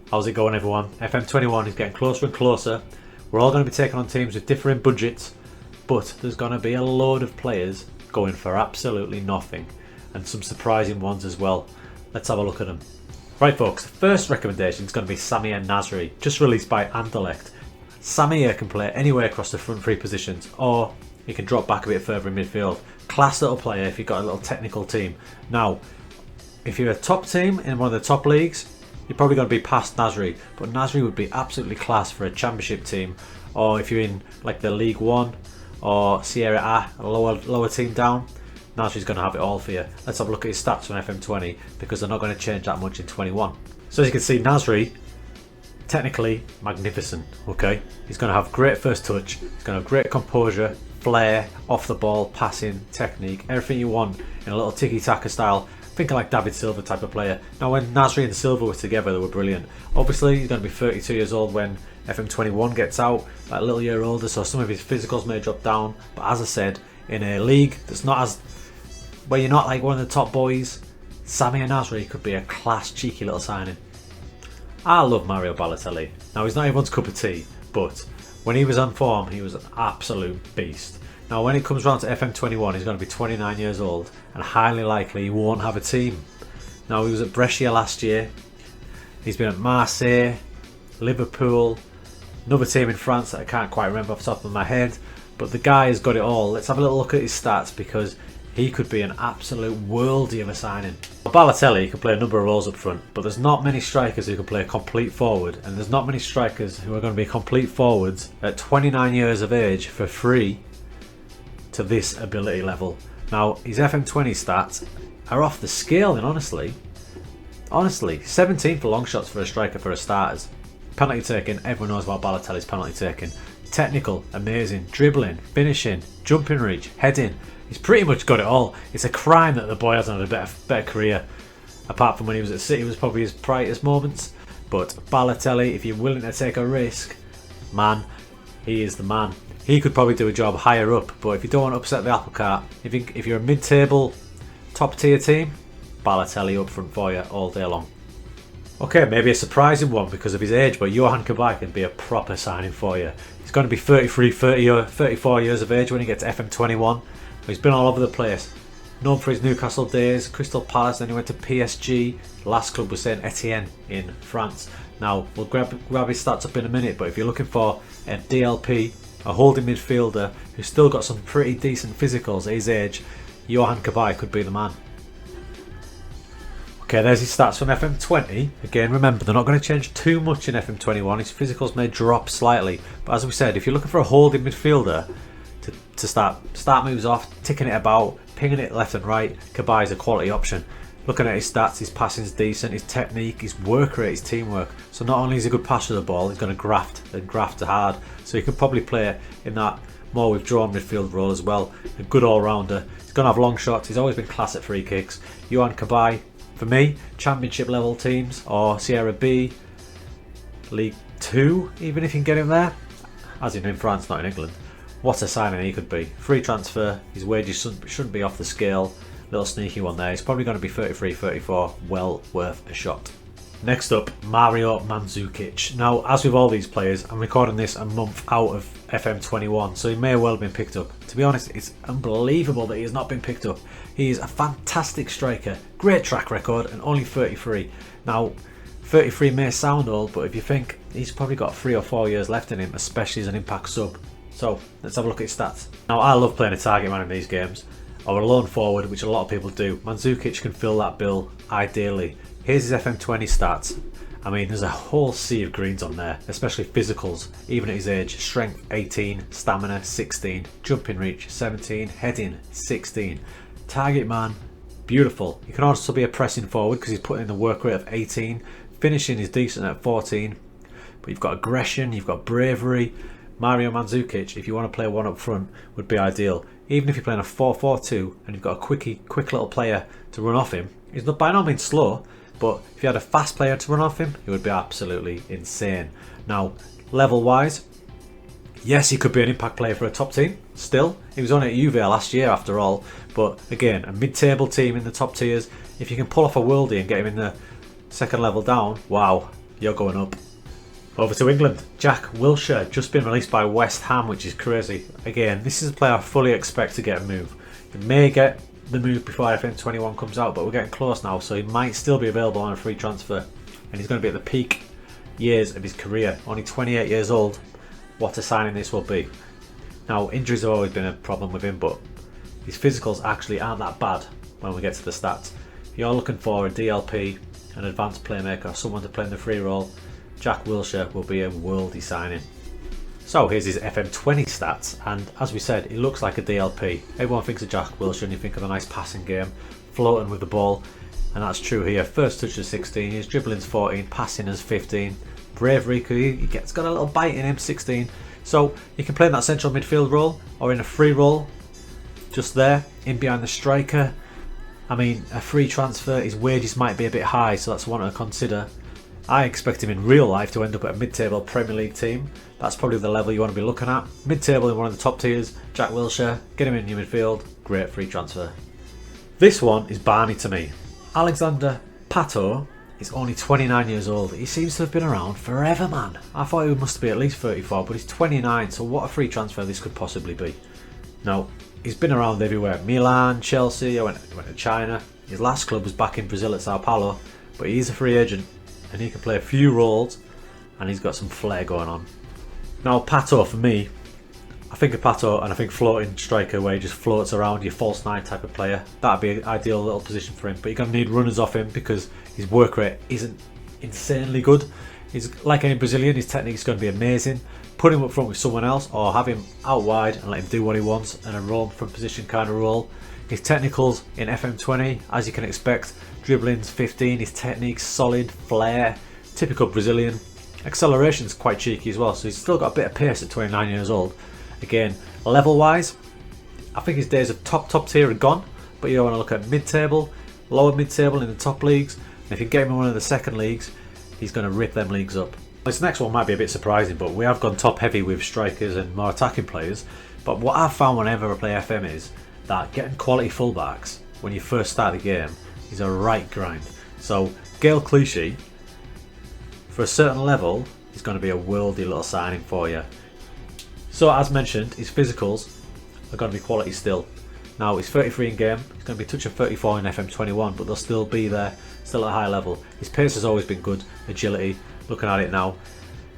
How's it going, everyone? FM21 is getting closer and closer. We're all going to be taking on teams with differing budgets, but there's going to be a load of players going for absolutely nothing, and some surprising ones as well. Let's have a look at them. Right folks, the first recommendation is going to be Samir Nasri, just released by Anderlecht. Samir can play anywhere across the front three positions, or he can drop back a bit further in midfield. Class little player if you've got a little technical team. Now, if you're a top team in one of the top leagues, you're probably going to be past Nasri, but Nasri would be absolutely class for a championship team, or if you're in like the League One or Serie A, a lower team down, Nasri's going to have it all for you. Let's have a look at his stats from FM20, because they're not going to change that much in 21. So as you can see, Nasri, technically magnificent, okay? He's going to have great first touch, he's going to have great composure, flair, off the ball, passing, technique, everything you want in a little tiki-taka style. Thinking like David Silva type of player. Now when Nasri and Silva were together, they were brilliant. Obviously he's going to be 32 years old when FM21 gets out, like a little year older, so some of his physicals may drop down, but as I said, in a league that's not as, where you're not like one of the top boys, Samir Nasri could be a class cheeky little signing. I love Mario Balotelli. Now he's not everyone's cup of tea, but when he was on form, he was an absolute beast. Now when it comes round to FM21, he's going to be 29 years old, and highly likely he won't have a team. Now he was at Brescia last year, he's been at Marseille, Liverpool, another team in France that I can't quite remember off the top of my head, but the guy has got it all. Let's have a little look at his stats, because he could be an absolute worldie of a signing. Balotelli can play a number of roles up front, but there's not many strikers who can play a complete forward, and there's not many strikers who are going to be complete forwards at 29 years of age for free to this ability level. Now his FM20 stats are off the scale, and honestly 17 for long shots for a striker for a starters. Penalty taking, everyone knows about Balotelli's penalty taking. Technical, amazing, dribbling, finishing, jumping reach, heading. He's pretty much got it all. It's a crime that the boy hasn't had a better career. Apart from when he was at City, was probably his brightest moments. But Balotelli, if you're willing to take a risk, man, he is the man. He could probably do a job higher up, but if you don't want to upset the apple cart, if you're a mid-table, top-tier team, Balotelli up front for you all day long. Okay, maybe a surprising one because of his age, but Johan Kaby can be a proper signing for you. He's going to be 33, 30 or 34 years of age when he gets FM21. He's been all over the place. Known for his Newcastle days, Crystal Palace, then he went to PSG. The last club was Saint Etienne in France. Now, we'll grab his stats up in a minute, but if you're looking for a DLP, a holding midfielder who's still got some pretty decent physicals at his age, Johan Kaby could be the man. Okay, there's his stats from FM20. Again, remember, they're not going to change too much in FM21. His physicals may drop slightly, but as we said, if you're looking for a holding midfielder to start moves off, ticking it about, pinging it left and right, Kaby is a quality option. Looking at his stats, his passing's decent, his technique, his work rate, his teamwork. So not only is he a good passer of the ball, he's going to graft hard. So he could probably play in that more withdrawn midfield role as well. A good all-rounder. He's going to have long shots. He's always been class at free kicks. Johan Kaby, for me, championship level teams or Serie B, League 2, even if you can get him there. As in France, not in England. What a signing he could be. Free transfer, his wages shouldn't be off the scale. Little sneaky one there. He's probably going to be 33, 34. Well worth a shot. Next up, Mario Mandzukic. Now, as with all these players, I'm recording this a month out of FM21, so he may well have been picked up. To be honest, it's unbelievable that he has not been picked up. He is a fantastic striker, great track record, and only 33. Now, 33 may sound old, but if you think, he's probably got 3 or 4 years left in him, especially as an impact sub. So, let's have a look at his stats. Now, I love playing a target man in these games, or a lone forward, which a lot of people do. Mandzukic can fill that bill ideally. Here's his FM20 stats. I mean, there's a whole sea of greens on there, especially physicals, even at his age. Strength 18, stamina 16, jumping reach 17, heading 16. Target man, beautiful. He can also be a pressing forward because he's putting in the work rate of 18. Finishing is decent at 14. But you've got aggression, you've got bravery. Mario Mandzukic, if you want to play one up front, would be ideal. Even if you're playing a 4-4-2 and you've got a quick little player to run off him, he's not by no means slow, but if you had a fast player to run off him, it would be absolutely insane. Now, level wise, yes, he could be an impact player for a top team. Still, he was on at Juve last year after all, but again, a mid-table team in the top tiers, if you can pull off a worldie and get him in the second level down, wow, you're going up. Over to England. Jack Wilshere, just been released by West Ham, which is crazy. Again, this is a player I fully expect to get a move. He may get the move before FM21 comes out, but we're getting close now, so he might still be available on a free transfer. And he's going to be at the peak years of his career. Only 28 years old. What a signing this will be. Now, injuries have always been a problem with him, but his physicals actually aren't that bad when we get to the stats. If you're looking for a DLP, an advanced playmaker, someone to play in the free role, Jack Wilshere will be a worldy signing. So here's his FM20 stats, and as we said, he looks like a DLP. Everyone thinks of Jack Wilshere and you think of a nice passing game, floating with the ball, and that's true here. First touch is 16, his dribbling's 14, passing is 15, bravery, he's got a little bite in him, 16. So you can play in that central midfield role or in a free role, just there, in behind the striker. I mean, a free transfer, his wages might be a bit high, so that's one to consider. I expect him in real life to end up at a mid-table Premier League team. That's probably the level you want to be looking at. Mid-table in one of the top tiers. Jack Wilshere, get him in your midfield. Great free transfer. This one is balmy to me. Alexander Pato is only 29 years old. He seems to have been around forever, man. I thought he must be at least 34, but he's 29, so what a free transfer this could possibly be. Now, he's been around everywhere. Milan, Chelsea, went to China. His last club was back in Brazil at Sao Paulo, but he's a free agent. And he can play a few roles, and he's got some flair going on. Now, Pato, for me, I think of Pato and I think floating striker where he just floats around, your false nine type of player. That'd be an ideal little position for him, but you're going to need runners off him because his work rate isn't insanely good. He's like any Brazilian, his technique is going to be amazing. Put him up front with someone else or have him out wide and let him do what he wants and a roam from position kind of role. His technicals in FM20, as you can expect, dribbling's 15, his technique's solid, flair, typical Brazilian. Acceleration's quite cheeky as well, so he's still got a bit of pace at 29 years old. Again, level-wise, I think his days of top tier are gone, but you want to look at mid-table, lower mid-table in the top leagues, and if you get him in one of the second leagues, he's going to rip them leagues up. This next one might be a bit surprising, but we have gone top-heavy with strikers and more attacking players, but what I've found whenever I play FM is that getting quality fullbacks when you first start the game is a right grind. So Gael Clichy, for a certain level, is going to be a worldy little signing for you. So as mentioned, his physicals are going to be quality still. Now he's 33 in game, he's going to be touching 34 in FM21, but they'll still be there, still at a high level. His pace has always been good, agility, looking at it now,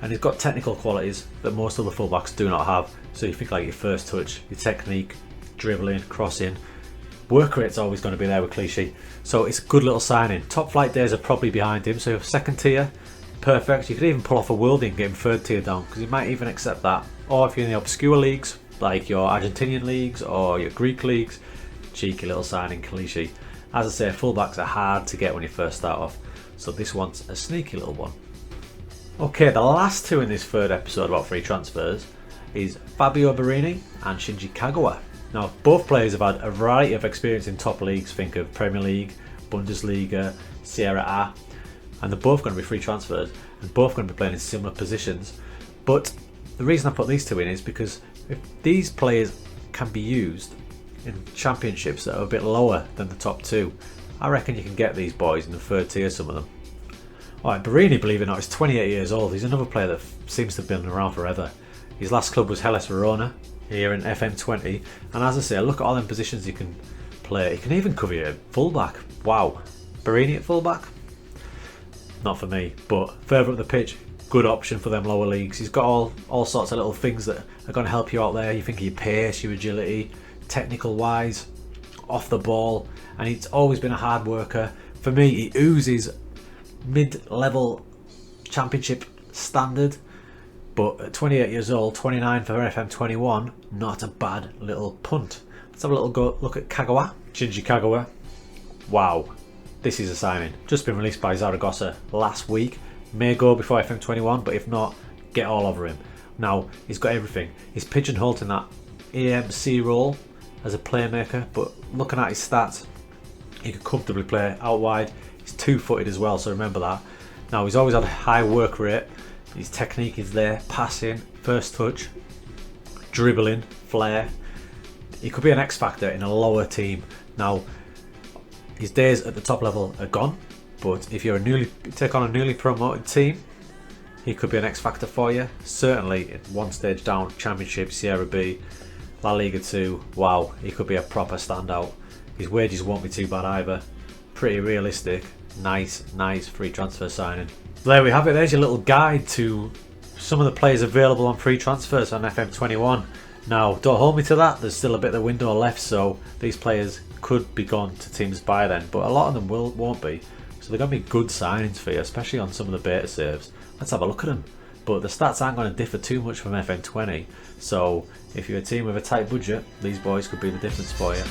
and he's got technical qualities that most other fullbacks do not have. So you think like your first touch, your technique, dribbling, crossing, work rate's always going to be there with Clichy. So it's a good little signing. Top flight days are probably behind him, so second tier, perfect. You could even pull off a worldie and get him third tier down, because he might even accept that. Or if you're in the obscure leagues, like your Argentinian leagues or your Greek leagues, cheeky little signing Clichy. As I say, fullbacks are hard to get when you first start off, so this one's a sneaky little one. Okay, the last two in this third episode about free transfers is Fabio Barini and Shinji Kagawa. Now, both players have had a variety of experience in top leagues. Think of Premier League, Bundesliga, Serie A, and they're both going to be free transfers and both going to be playing in similar positions. But the reason I put these two in is because if these players can be used in championships that are a bit lower than the top two, I reckon you can get these boys in the third tier, some of them. Alright, Barini, believe it or not, is 28 years old. He's another player that seems to have been around forever. His last club was Hellas Verona, here in FM20, and as I say, look at all them positions you can play. He can even cover you at fullback. Wow. Barini at fullback? Not for me, but further up the pitch, good option for them lower leagues. He's got all sorts of little things that are going to help you out there. You think of your pace, your agility, technical wise, off the ball, and he's always been a hard worker. For me, he oozes mid-level championship standard, but at 28 years old, 29 for FM21, not a bad little punt. Let's have a little look at Kagawa. Shinji Kagawa. Wow, this is a signing. Just been released by Zaragoza last week. May go before FM21, but if not, get all over him. Now, he's got everything. He's pigeonholed in that AMC role as a playmaker, but looking at his stats, he could comfortably play out wide. He's two-footed as well, so remember that. Now, he's always had a high work rate. His technique is there, passing, first touch, dribbling, flair. He could be an X-factor in a lower team. Now, his days at the top level are gone, but if you're take on a newly promoted team, he could be an X factor for you. Certainly, one stage down, Championship, Sierra B, La Liga 2. Wow, he could be a proper standout. His wages won't be too bad either. Pretty realistic. Nice free transfer signing. There we have it. There's your little guide to some of the players available on free transfers on FM21. Now, don't hold me to that. There's still a bit of the window left, so these players could be gone to teams by then, but a lot of them won't be. So they're going to be good signings for you, especially on some of the beta saves. Let's have a look at them. But the stats aren't going to differ too much from FM20, so if you're a team with a tight budget, these boys could be the difference for you.